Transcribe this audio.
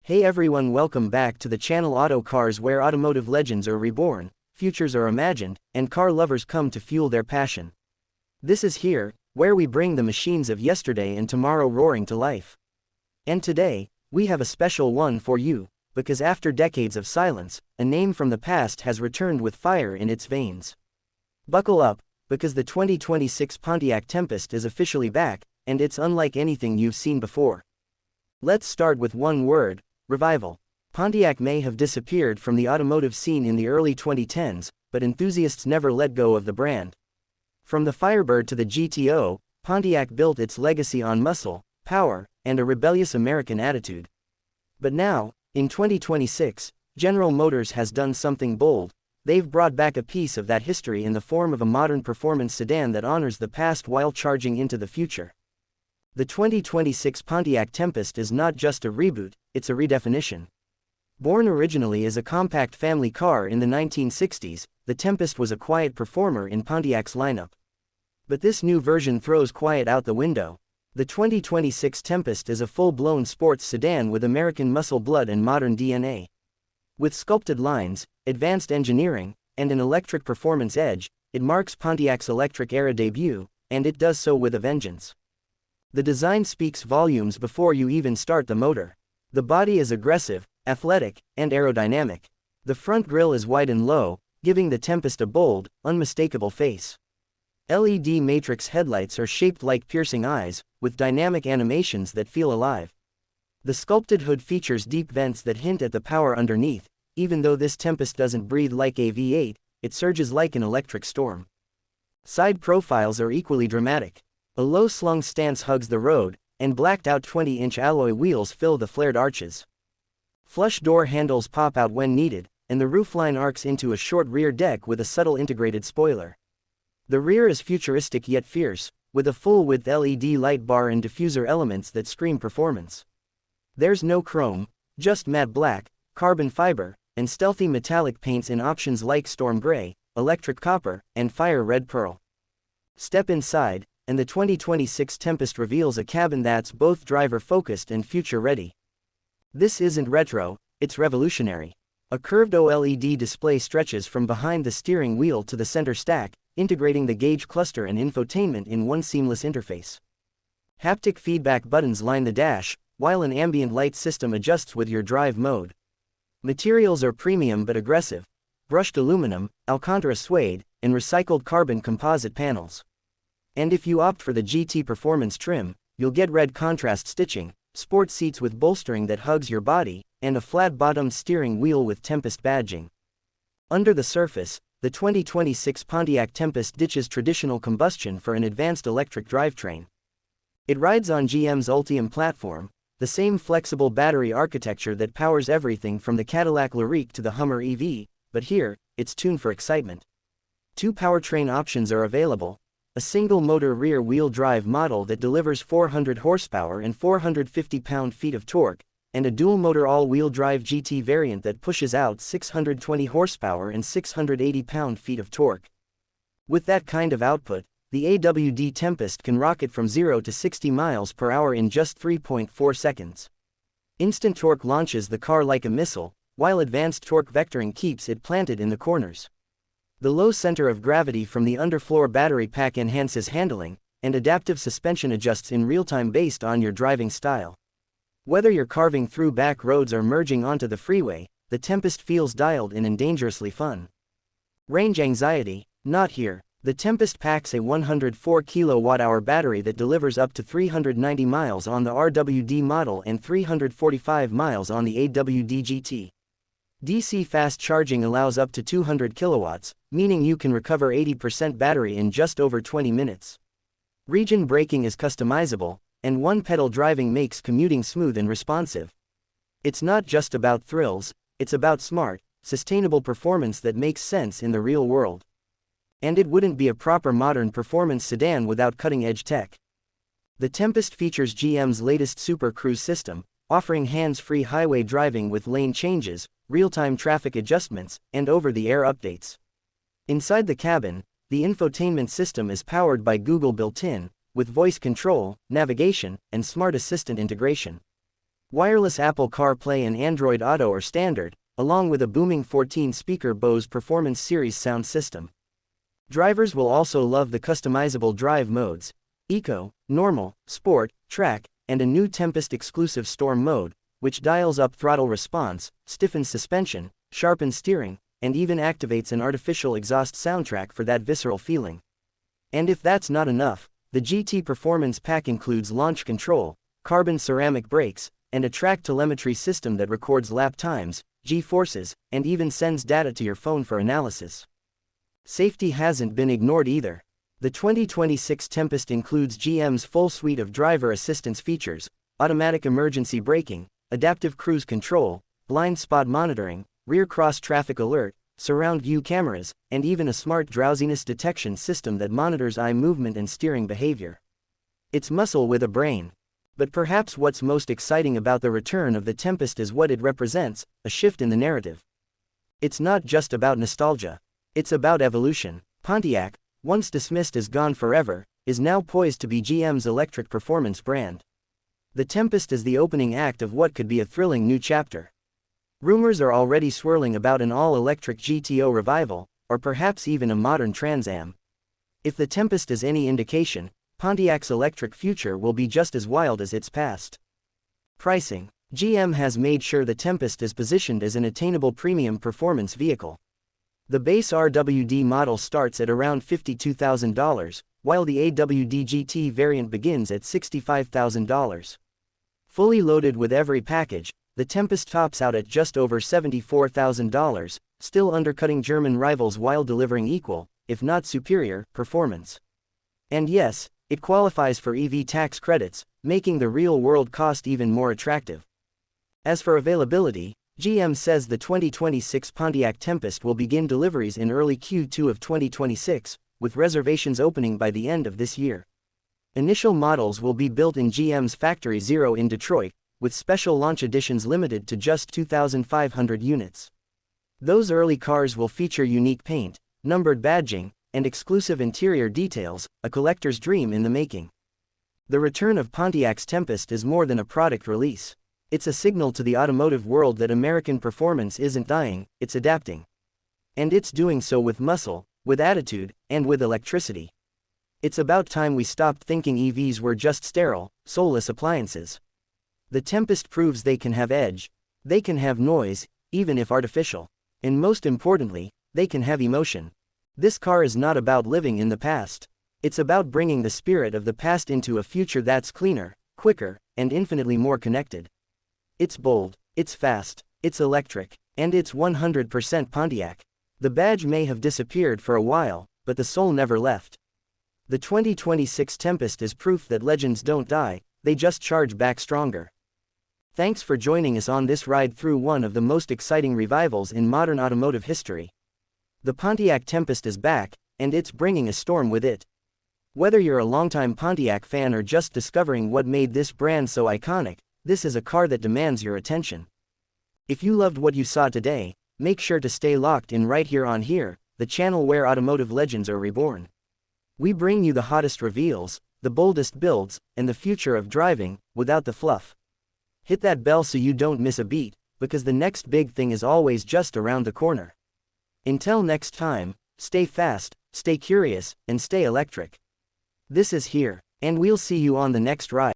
Hey everyone, welcome back to the channel Auto Cars, where automotive legends are reborn, futures are imagined, and car lovers come to fuel their passion. This is here, where we bring the machines of yesterday and tomorrow roaring to life. And today, we have a special one for you, because after decades of silence, a name from the past has returned with fire in its veins. Buckle up, because the 2026 Pontiac Tempest is officially back, and it's unlike anything you've seen before. Let's start with one word: revival. Pontiac may have disappeared from the automotive scene in the early 2010s, but enthusiasts never let go of the brand. From the Firebird to the GTO, Pontiac built its legacy on muscle, power, and a rebellious American attitude. But now, in 2026, General Motors has done something bold. They've brought back a piece of that history in the form of a modern performance sedan that honors the past while charging into the future. The 2026 Pontiac Tempest is not just a reboot, it's a redefinition. Born originally as a compact family car in the 1960s, the Tempest was a quiet performer in Pontiac's lineup. But this new version throws quiet out the window. The 2026 Tempest is a full-blown sports sedan with American muscle blood and modern DNA. With sculpted lines, advanced engineering, and an electric performance edge, it marks Pontiac's electric era debut, and it does so with a vengeance. The design speaks volumes before you even start the motor. The body is aggressive, athletic, and aerodynamic. The front grille is wide and low, giving the Tempest a bold, unmistakable face. LED matrix headlights are shaped like piercing eyes, with dynamic animations that feel alive. The sculpted hood features deep vents that hint at the power underneath. Even though this Tempest doesn't breathe like a V8, it surges like an electric storm. Side profiles are equally dramatic. A low-slung stance hugs the road, and blacked-out 20-inch alloy wheels fill the flared arches. Flush door handles pop out when needed, and the roofline arcs into a short rear deck with a subtle integrated spoiler. The rear is futuristic yet fierce, with a full-width LED light bar and diffuser elements that scream performance. There's no chrome, just matte black, carbon fiber, and stealthy metallic paints in options like storm gray, electric copper, and fire red pearl. Step inside, and the 2026 Tempest reveals a cabin that's both driver-focused and future-ready. This isn't retro, it's revolutionary. A curved OLED display stretches from behind the steering wheel to the center stack, integrating the gauge cluster and infotainment in one seamless interface. Haptic feedback buttons line the dash, while an ambient light system adjusts with your drive mode. Materials are premium but aggressive: brushed aluminum, Alcantara suede, and recycled carbon composite panels. And if you opt for the GT Performance trim, you'll get red contrast stitching, sport seats with bolstering that hugs your body, and a flat-bottomed steering wheel with Tempest badging. Under the surface, the 2026 Pontiac Tempest ditches traditional combustion for an advanced electric drivetrain. It rides on GM's Ultium platform, the same flexible battery architecture that powers everything from the Cadillac Lyriq to the Hummer EV, but here, it's tuned for excitement. Two powertrain options are available: a single-motor rear-wheel drive model that delivers 400 horsepower and 450 pound-feet of torque, and a dual-motor all-wheel drive GT variant that pushes out 620 horsepower and 680 pound-feet of torque. With that kind of output, the AWD Tempest can rocket from 0 to 60 miles per hour in just 3.4 seconds. Instant torque launches the car like a missile, while advanced torque vectoring keeps it planted in the corners. The low center of gravity from the underfloor battery pack enhances handling, and adaptive suspension adjusts in real time based on your driving style. Whether you're carving through back roads or merging onto the freeway, the Tempest feels dialed in and dangerously fun. Range anxiety? Not here. The Tempest packs a 104 kWh battery that delivers up to 390 miles on the RWD model and 345 miles on the AWD GT. DC fast charging allows up to 200 kilowatts, meaning you can recover 80% battery in just over 20 minutes. Region braking is customizable, and one-pedal driving makes commuting smooth and responsive. It's not just about thrills, it's about smart, sustainable performance that makes sense in the real world. And it wouldn't be a proper modern performance sedan without cutting-edge tech. The Tempest features GM's latest Super Cruise system, offering hands-free highway driving with lane changes, real-time traffic adjustments, and over-the-air updates. Inside the cabin, the infotainment system is powered by Google built-in, with voice control, navigation, and smart assistant integration. Wireless Apple CarPlay and Android Auto are standard, along with a booming 14-speaker Bose Performance Series sound system. Drivers will also love the customizable drive modes: Eco, Normal, Sport, Track, and a new Tempest-exclusive Storm mode, which dials up throttle response, stiffens suspension, sharpens steering, and even activates an artificial exhaust soundtrack for that visceral feeling. And if that's not enough, the GT Performance Pack includes launch control, carbon ceramic brakes, and a track telemetry system that records lap times, G-forces, and even sends data to your phone for analysis. Safety hasn't been ignored either. The 2026 Tempest includes GM's full suite of driver assistance features: automatic emergency braking, adaptive cruise control, blind spot monitoring, rear cross traffic alert, surround view cameras, and even a smart drowsiness detection system that monitors eye movement and steering behavior. It's muscle with a brain. But perhaps what's most exciting about the return of the Tempest is what it represents: a shift in the narrative. It's not just about nostalgia. It's about evolution. Pontiac, once dismissed as gone forever, is now poised to be GM's electric performance brand. The Tempest is the opening act of what could be a thrilling new chapter. Rumors are already swirling about an all-electric GTO revival, or perhaps even a modern Trans Am. If the Tempest is any indication, Pontiac's electric future will be just as wild as its past. Pricing: GM has made sure the Tempest is positioned as an attainable premium performance vehicle. The base RWD model starts at around $52,000, while the AWD GT variant begins at $65,000. Fully loaded with every package, the Tempest tops out at just over $74,000, still undercutting German rivals while delivering equal, if not superior, performance. And yes, it qualifies for EV tax credits, making the real-world cost even more attractive. As for availability, GM says the 2026 Pontiac Tempest will begin deliveries in early Q2 of 2026, with reservations opening by the end of this year. Initial models will be built in GM's Factory Zero in Detroit, with special launch editions limited to just 2,500 units. Those early cars will feature unique paint, numbered badging, and exclusive interior details, a collector's dream in the making. The return of Pontiac's Tempest is more than a product release. It's a signal to the automotive world that American performance isn't dying, it's adapting. And it's doing so with muscle, with attitude, and with electricity. It's about time we stopped thinking EVs were just sterile, soulless appliances. The Tempest proves they can have edge, they can have noise, even if artificial, and most importantly, they can have emotion. This car is not about living in the past. It's about bringing the spirit of the past into a future that's cleaner, quicker, and infinitely more connected. It's bold, it's fast, it's electric, and it's 100% Pontiac. The badge may have disappeared for a while, but the soul never left. The 2026 Tempest is proof that legends don't die, they just charge back stronger. Thanks for joining us on this ride through one of the most exciting revivals in modern automotive history. The Pontiac Tempest is back, and it's bringing a storm with it. Whether you're a longtime Pontiac fan or just discovering what made this brand so iconic, this is a car that demands your attention. If you loved what you saw today, make sure to stay locked in right here on Here, the channel where automotive legends are reborn. We bring you the hottest reveals, the boldest builds, and the future of driving, without the fluff. Hit that bell so you don't miss a beat, because the next big thing is always just around the corner. Until next time, stay fast, stay curious, and stay electric. This is Here, and we'll see you on the next ride.